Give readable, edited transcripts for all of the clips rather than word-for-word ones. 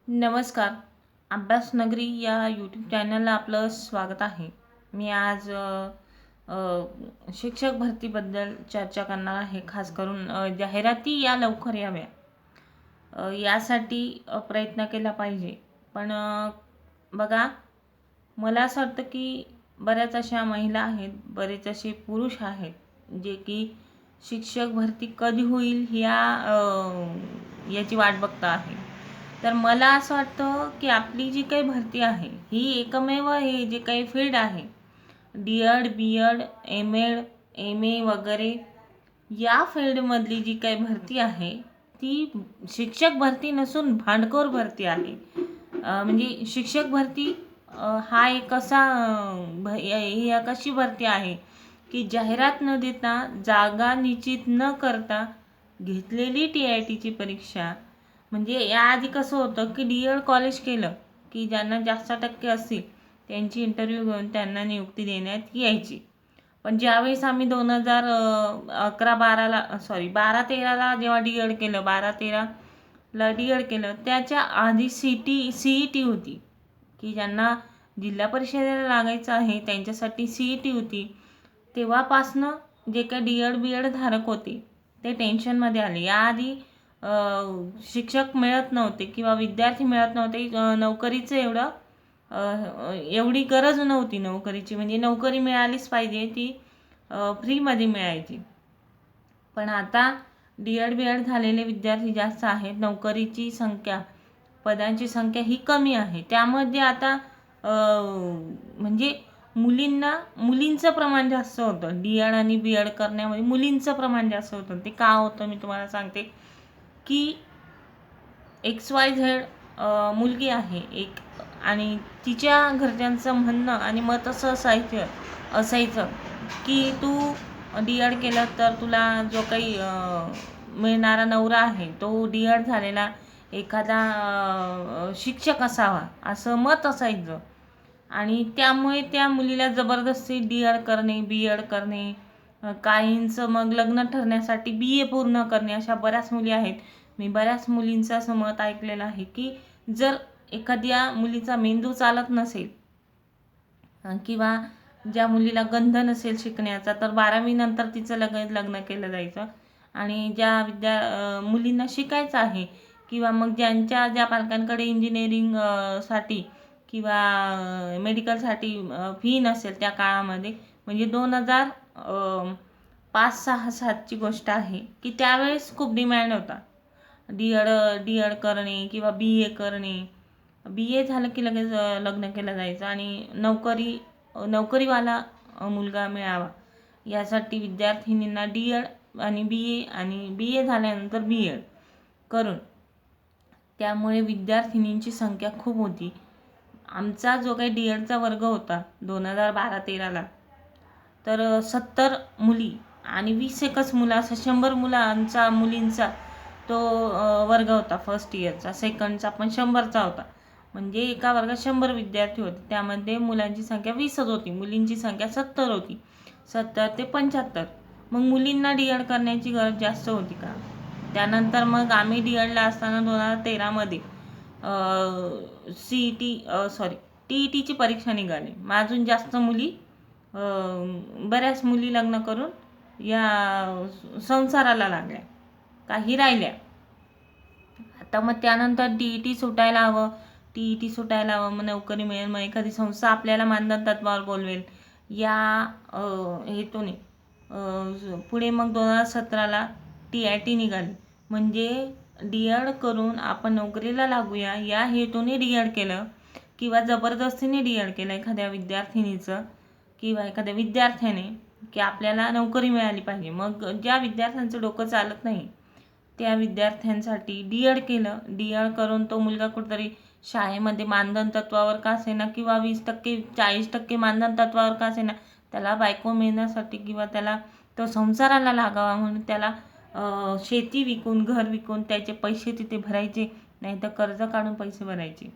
नमस्कार. अभ्यास नगरी या यूट्यूब चॅनलला आपलं स्वागत आहे. मी आज शिक्षक भरतीबद्दल चर्चा करणार आहे. खास करून जाहिराती या लवकर याव्या यासाठी प्रयत्न केला पाहिजे. पण बघा, मला असं वाटतं की बऱ्याच अशा महिला आहेत, बरेच असे पुरुष आहेत जे की शिक्षक भरती कधी होईल याची वाट बघता आहे. तर मला असं वाटतं की आपली जी काही भरती आहे ही एकमेव हे जे काही फील्ड आहे, डी.एड, बी.एड, एम.एड, एम.ए वगैरे या फील्डमधली जी काही भरती आहे ती शिक्षक भरती नसून भांडखोर भरती आहे. म्हणजे शिक्षक भरती हा एक असा ही एक अशी भरती आहे की जाहिरात न देता, जागा निश्चित न करता घेतलेली TITची परीक्षा. म्हणजे याआधी कसं होतं की डी.एड कॉलेज केलं की ज्यांना जास्त टक्के असतील त्यांची इंटरव्ह्यू घेऊन त्यांना नियुक्ती देण्यात यायची. पण ज्यावेळेस आम्ही 12-13ला जेव्हा डी.एड केलं, 12-13ला डी.एड केलं, त्याच्या आधी CET होती की ज्यांना जिल्हा परिषदेला लागायचं आहे त्यांच्यासाठी CET होती. तेव्हापासनं जे काही डी.एड बी.एड धारक होते ते टेन्शनमध्ये आले. याआधी शिक्षक मिळत नव्हते किंवा विद्यार्थी मिळत नव्हते. नोकरीचं एवढी गरज नव्हती नोकरीची. म्हणजे नोकरी मिळालीच पाहिजे, ती फ्रीमध्ये मिळायची. पण आता डी.एड बी.एड झालेले विद्यार्थी जास्त आहेत, नोकरीची संख्या, पदांची संख्या ही कमी आहे. त्यामध्ये आता म्हणजे मुलींचं प्रमाण जास्त होतं. डी.एड आणि बी.एड करण्यामध्ये मुलींचं प्रमाण जास्त होतं. ते का होतं मी तुम्हाला सांगते की XYZ मुलगी आहे एक, आणि तिच्या घरच्यांचं म्हणणं आणि मत असं असायचं की तू डी.एड केलं तर तुला जो काही मिळणारा नवरा आहे तो डी.एड झालेला एखादा शिक्षक असावा असं मत असायचं. आणि त्यामुळे त्या मुलीला जबरदस्ती डी.एड करणे, बी.एड करणे, काहींचं मग लग्न ठरण्यासाठी BA पूर्ण करणे, अशा बऱ्याच मुली आहेत. मी बऱ्याच मुलींचं असं मत ऐकलेलं आहे की जर एखाद्या मुलीचा मेंदू चालत नसेल किंवा ज्या मुलीला गंध नसेल शिकण्याचा, तर 12वी नंतर तिचं लग्न केलं जायचं. आणि ज्या मुलींना शिकायचं आहे किंवा मग ज्या पालकांकडे इंजिनिअरिंग साठी किंवा मेडिकलसाठी फी नसेल त्या काळामध्ये, म्हणजे 2005-06-07ची गोष्ट आहे की त्यावेळेस खूप डिमॅन्ड होता डी.एड करणे किंवा BA करणे. BA झालं की लगेच लग्न केलं जायचं आणि नोकरीवाला मुलगा मिळावा यासाठी विद्यार्थिनींना डी.एड आणि BA झाल्यानंतर बी.एड करून, त्यामुळे विद्यार्थिनींची संख्या खूप होती. आमचा जो काही डी.एडचा वर्ग होता 2012-13ला, तर 70 मुली आणि 20 एकच मुलं, असा 100 मुलींचा तो वर्ग होता. फर्स्ट इयरचा, सेकंडचा पण 100चा होता. म्हणजे एका वर्गात 100 विद्यार्थी होते. त्यामध्ये मुलांची संख्या 20च होती, मुलींची संख्या 70 होती. 70 ते 75. मग मुलींना डी.एड करण्याची गरज जास्त होती का? त्यानंतर मग आम्ही डी.एडला असताना 2013मध्ये TETची परीक्षा निघाली. मग अजून जास्त मुली, बऱ्याच मुली लग्न करून या संसाराला लागल्या, काही राहिल्या. आता मग त्यानंतर TET सुटायला हवं, मग नोकरी मिळेल, मग एखादी संस्था आपल्याला मानधन तत्त्वावर बोलवेल या हेतूने पुढे मग 2017ला TIT निघाली. म्हणजे डी.एड करून आपण नोकरीला लागूया या हेतूने डी.एड केलं किंवा जबरदस्तीने डी.एड केलं एखाद्या विद्यार्थिनीचं किंवा एखाद्या विद्यार्थ्याने, की आपल्याला नोकरी मिळाली पाहिजे. मग ज्या विद्यार्थ्यांचं डोकं चालत नाही त्या विद्यार्थ्यांसाठी डी.एड केलं. डी.एड करून तो मुलगा कुठेतरी शाळेमध्ये मानधन तत्त्वावर का असेना किंवा 20% 40% मानधन तत्त्वावर का असेना त्याला बायको मिळण्यासाठी किंवा त्याला तो संसाराला लागावा म्हणून त्याला शेती विकून, घर विकून त्याचे पैसे तिथे भरायचे, नाही तर कर्ज काढून पैसे भरायचे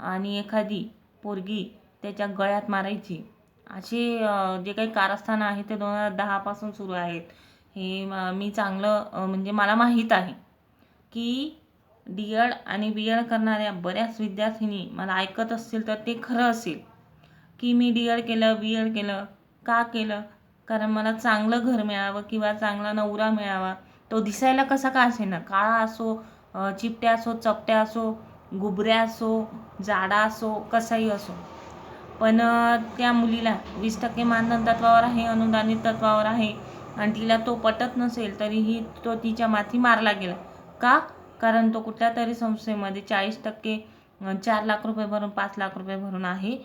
आणि एखादी पोरगी त्याच्या गळ्यात मारायची. असे जे काही कारस्थानं आहेत ते 2010 पासून सुरू आहेत. हे मी चांगलं म्हणजे मला माहीत आहे की डी.एड आणि बी.एड करणाऱ्या बऱ्याच विद्यार्थिनी मला ऐकत असतील तर ते खरं असेल की मी डी.एड केलं, बी.एड केलं. का केलं? कारण मला चांगलं घर मिळावं किंवा चांगला नवरा मिळावा. तो दिसायला कसा का असेना, काळा असो, चिपट्या असो, चपट्या असो, गुबऱ्या असो, जाडा असो, कसाही असो. पण त्या मुलीला 20% मानधन तत्वावर आहे, अनुदानित तत्वावर आहे आणि तिला तो पटत नसेल तरीही तो तिच्या माथी मारला गेला. का? कारण तो कुठल्या तरी संस्थेमध्ये 40% 4 लाख रुपये भरून 5 लाख रुपये भरून आहे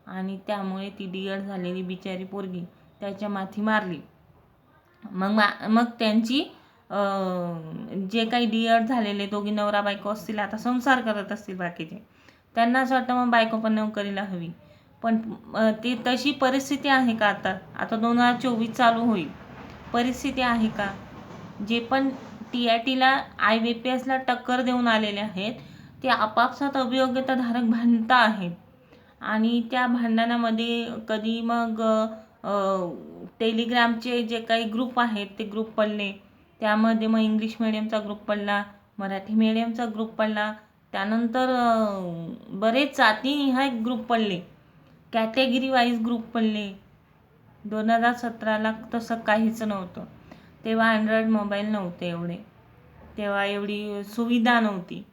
आणि त्यामुळे ती डी.एड झालेली बिचारी पोरगी त्याच्या माथी मारली. मग त्यांची जे काही डी.एड झालेले दोघी नवरा बायको असतील, आता संसार करत असतील बाकीचे, त्यांना असं वाटतं मग बायको पण नोकरीला हवी. पण ते तशी परिस्थिती आहे का? आता 2024 चालू होईल, परिस्थिती आहे का? जे पण TITला IBPSला टक्कर देऊन आलेले आहेत ते आपापसात अभियोग्यताधारक भांडता आहेत आणि त्या भांडणामध्ये कधी मग टेलिग्रामचे जे काही ग्रुप आहेत ते ग्रुप पडले, त्यामध्ये मग इंग्लिश मिडियमचा ग्रुप पडला, मराठी मिडियमचा ग्रुप पडला, त्यानंतर बरेच जातीनिहाय ग्रुप पडले, कॅटेगरी वाईज ग्रुप पडले. 2017ला तसं काहीच नव्हतं. तेव्हा अँड्रॉइड मोबाईल नव्हते एवढे, तेव्हा एवढी सुविधा नव्हती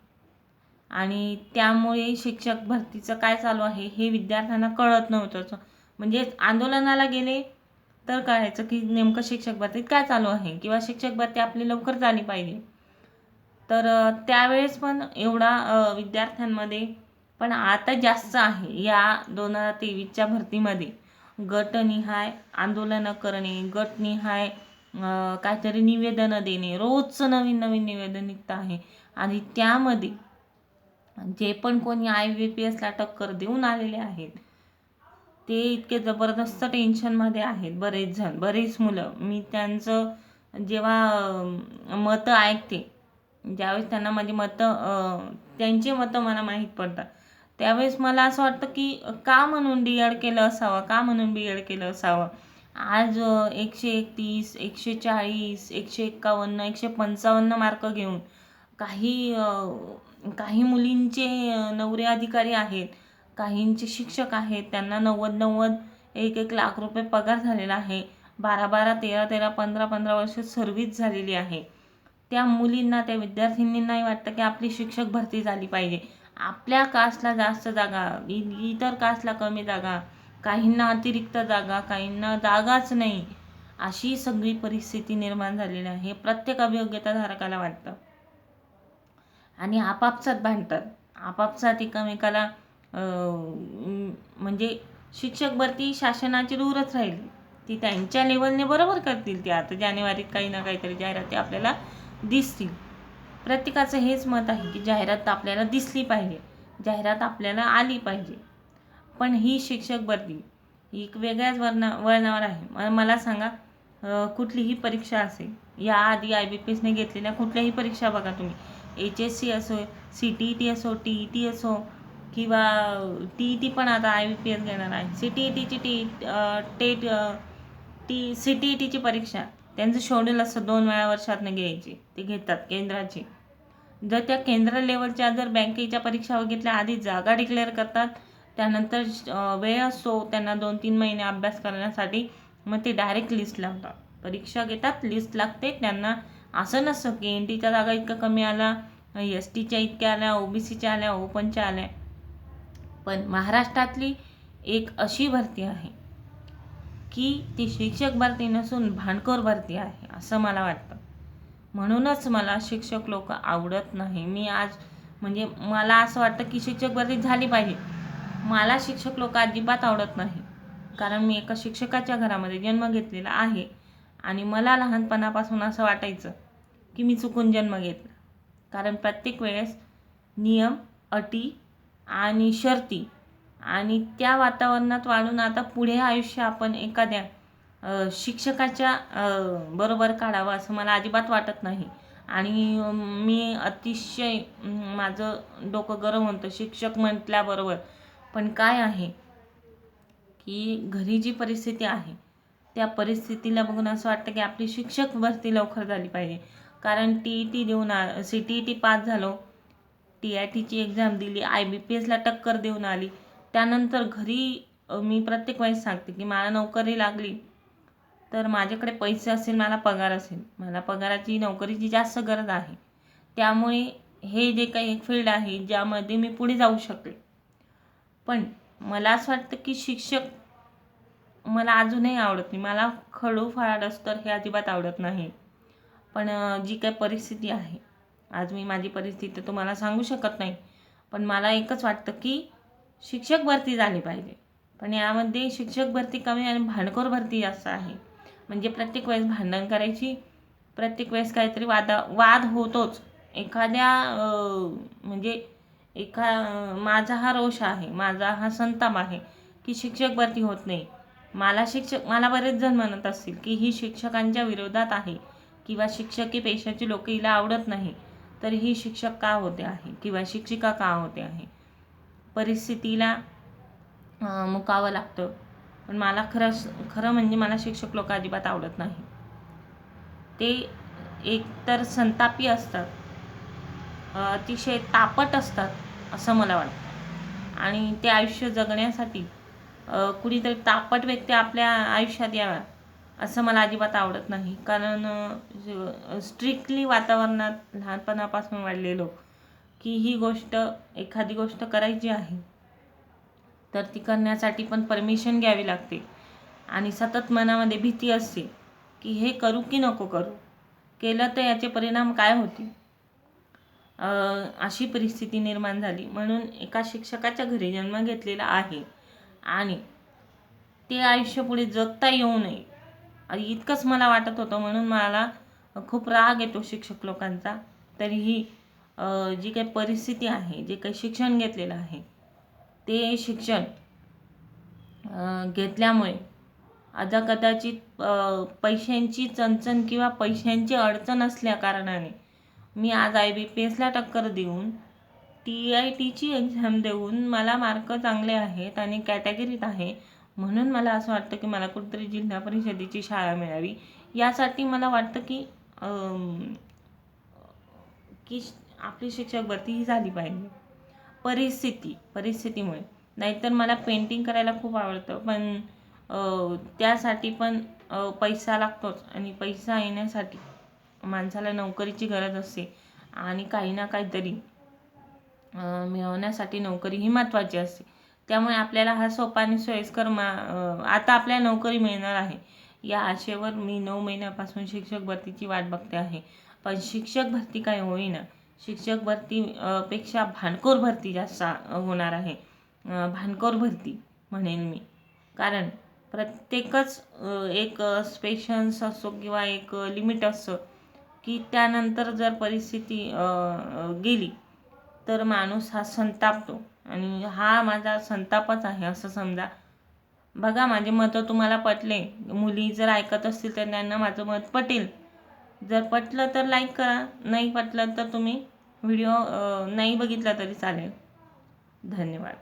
आणि त्यामुळे शिक्षक भरतीचं काय चालू आहे हे विद्यार्थ्यांना कळत नव्हतं. म्हणजे आंदोलनाला गेले तर कळायचं की नेमकं शिक्षक भरतीत काय चालू आहे किंवा शिक्षक भरती आपली लवकर झाली पाहिजे. तर त्यावेळेस पण एवढा विद्यार्थ्यांमध्ये, पण आता जास्त आहे या 2023च्या भरतीमध्ये. गटनिहाय आंदोलनं करणे, गटनिहाय काहीतरी निवेदनं देणे, रोजचं नवीन नवीन निवेदन निघतं आहे आणि त्यामध्ये जे पण कोणी IBPSला टक्कर देऊन आलेले आहेत ते इतके जबरदस्त टेन्शनमध्ये आहेत. बरेच मुलं, मी त्यांचं जेव्हा मतं ऐकते, ज्यावेळेस त्यांना माझी त्यांची मतं मला माहीत पडतात, त्यावेळेस मला असं वाटतं की का म्हणून डी.एड केलं असावं, का म्हणून बी.एड केलं असावं. आज 131, 140, 151, 155 मार्क घेऊन काही मुलींचे नवरे अधिकारी आहेत, काहींचे शिक्षक आहेत, त्यांना 90 1 लाख रुपये पगार झालेला आहे, 12 13 15 वर्ष सर्व्हिस झालेली आहे. त्या मुलींना, त्या विद्यार्थिनींनाही वाटतं की आपली शिक्षक भरती झाली पाहिजे, आपल्या कास्टला जास्त जागा, इतर कास्टला कमी जागा, काहींना अतिरिक्त जागा, काहींना जागाच नाही, अशी सगळी परिस्थिती निर्माण झालेली आहे. प्रत्येक अभियोग्यताधारकाला वाटतं आणि आपापसात भांडतात, आपापसात एकमेकाला म्हणजे शिक्षक भरती शासनाची दूरच राहिली, ती त्यांच्या लेवलने बरोबर करतील. ते आता जानेवारीत काही ना काहीतरी जाहिराती आपल्याला दिसतील. प्रत्येकाचं हेच मत आहे की जाहिरात आपल्याला दिसली पाहिजे, जाहिरात आपल्याला आली पाहिजे. पण ही शिक्षक भरती एक वेगळ्याच वळणावर आहे. मला सांगा, कुठलीही परीक्षा असेल, याआधी IBPSने घेतलेल्या कुठल्याही परीक्षा बघा तुम्ही, HSC असो, CTET असो, TET असो किंवा TET पण आता IBPS घेणार आहे. CTETची परीक्षा, त्यांचं शेड्यूल असं 2 वेळा वर्षातनं घ्यायची, ते घेतात केंद्राची. जर त्या केंद्र लेवलच्या जर बँकेच्या परीक्षा घेतल्या, आधी जागा डिक्लेअर करतात, त्यानंतर वेळ असतो त्यांना 2-3 महिने अभ्यास करण्यासाठी, मग ते डायरेक्ट लिस्ट लावतात, परीक्षा घेतात, लिस्ट लागते त्यांना. असं नसतं की NTच्या जागा इतका कमी आला, STच्या इतक्या आल्या, OBCच्या आल्या, ओपनच्या आल्या. पण महाराष्ट्रातली एक अशी भरती आहे की ती शिक्षक भरती नसून भांडखोर भरती आहे असं मला वाटतं. म्हणूनच मला शिक्षक लोक आवडत नाही. मी आज म्हणजे मला असं वाटतं की शिक्षक भरती झाली पाहिजे. मला शिक्षक लोक अजिबात आवडत नाही, कारण मी एका शिक्षकाच्या घरामध्ये जन्म घेतलेला आहे आणि मला लहानपणापासून असं वाटायचं की मी चुकून जन्म घेतला. कारण प्रत्येक वेळेस नियम, अटी आणि शर्ती आणि त्या वातावरणात वाढून आता पुढे आयुष्य आपण एखाद्या शिक्षकाच्या बरोबर काढावं असं मला अजिबात वाटत नाही. आणि मी अतिशय माझं डोकं गरम होतं शिक्षक म्हटल्याबरोबर. पण काय आहे की घरी जी परिस्थिती आहे त्या परिस्थितीला बघून असं वाटतं की आपली शिक्षक भरती लवकर झाली पाहिजे. कारण TET देऊन CTET पास झालो, TITची एक्झाम दिली, IBPSला टक्कर देऊन आली. त्यानंतर घरी मी प्रत्येक वेळेस सांगते की मला नोकरी लागली तर माझ्याकडे पैसे असेल, मला पगार असेल. मला पगाराची, नोकरीची जास्त गरज आहे. त्यामुळे हे जे काही एक फील्ड आहे ज्यामध्ये मी पुढे जाऊ शकेल. पण मला असं वाटतं की शिक्षक मला अजूनही आवडत नाही. मला खडू फाडस्तर हे अजिबात आवडत नाही. पण जी काही परिस्थिती आहे, आज मी माझी परिस्थिती तुम्हाला सांगू शकत नाही. पण मला एकच वाटतं की शिक्षक भरती झाली पाहिजे. पण यामध्ये शिक्षक भरती कमी आणि भांडखोर भरती जास्त आहे. म्हणजे प्रत्येक वेळेस भांडण करायची, प्रत्येक वेळेस काहीतरी वाद होतोच. एखाद्या म्हणजे माझा हा रोष आहे, माझा हा संताप आहे की शिक्षक भरती होत नाही. मला बरेच जण म्हणत असतील की ही शिक्षकांच्या विरोधात आहे किंवा शिक्षकी पेशाची लोक हिला आवडत नाही, तर ही शिक्षक का होते आहे किंवा शिक्षिका का होते आहे. परिस्थितीला मुकावं लागतं. पण मला खरं म्हणजे मला शिक्षक लोक अजिबात आवडत नाही. ते एकतर संतापी असतात, अतिशय तापट असतात असं मला वाटतं. आणि ते आयुष्य जगण्यासाठी कुणीतरी तापट व्यक्ती आपल्या आयुष्यात यावा असं मला अजिबात आवडत नाही. कारण स्ट्रिक्टली वातावरणात लहानपणापासून वाढलेलो की ही एखादी गोष्ट करायची आहे तर ती करण्यासाठी पण परमिशन घ्यावी लागते. आणि सतत मनामध्ये भीती असते की हे करू की नको करू, केलं तर याचे परिणाम काय होतील. अशी परिस्थिती निर्माण झाली. म्हणून एका शिक्षकाच्या घरी जन्म घेतलेला आहे आणि ते आयुष्य पुढे जगता येऊ नये इतकंच मला वाटत होतं. म्हणून मला खूप राग येतो शिक्षक लोकांचा. तरीही जी काही परिस्थिती आहे, जे काही शिक्षण घेतलेलं आहे, ते शिक्षण घेतल्यामुळे आता कदाचित पैशांची चणचण किंवा पैशांची अडचण असल्या कारणाने मी आज IBPSला टक्कर देऊन, TITची एक्झाम देऊन मला मार्क चांगले आहेत आणि कॅटेगरीत आहे. म्हणून मला असं वाटतं की मला कुठेतरी जिल्हा परिषदेची शाळा मिळावी. यासाठी मला वाटतं की आपली शिक्षक भरती ही झाली पाहिजे. परिस्थितीमुळे. नाहीतर मला पेंटिंग करायला खूप आवडतं, पण त्यासाठी पण पैसा लागतोच आणि पैसा येण्यासाठी माणसाला नोकरीची गरज असते आणि काही ना काहीतरी मिळवण्यासाठी नोकरी ही महत्त्वाची असते. त्यामुळे आपल्याला हा सोपा आणि सोयीस्कर आता आपल्याला नोकरी मिळणार आहे या आशेवर मी 9 महिन्यापासून शिक्षक भरतीची वाट बघते आहे. पण शिक्षक भरती काय होईना. शिक्षक भरती पेक्षा भांडखोर भरती जास्त होणार आहे. भांडखोर भरती म्हणेन मी. कारण प्रत्येकच एक पेशन्स असतो किंवा एक लिमिट असतं की त्यानंतर जर परिस्थिती गेली तर माणूस हा संतापतो आणि हा माझा संतापच आहे असं समजा. बघा, माझे मतं तुम्हाला पटले, मुली जर ऐकत असतील तर त्यांना माझं मत पटेल. जर पटलं तर लाईक करा, नाही पटलं तर तुम्ही व्हिडिओ नाही बघितला तरी चालेल. धन्यवाद.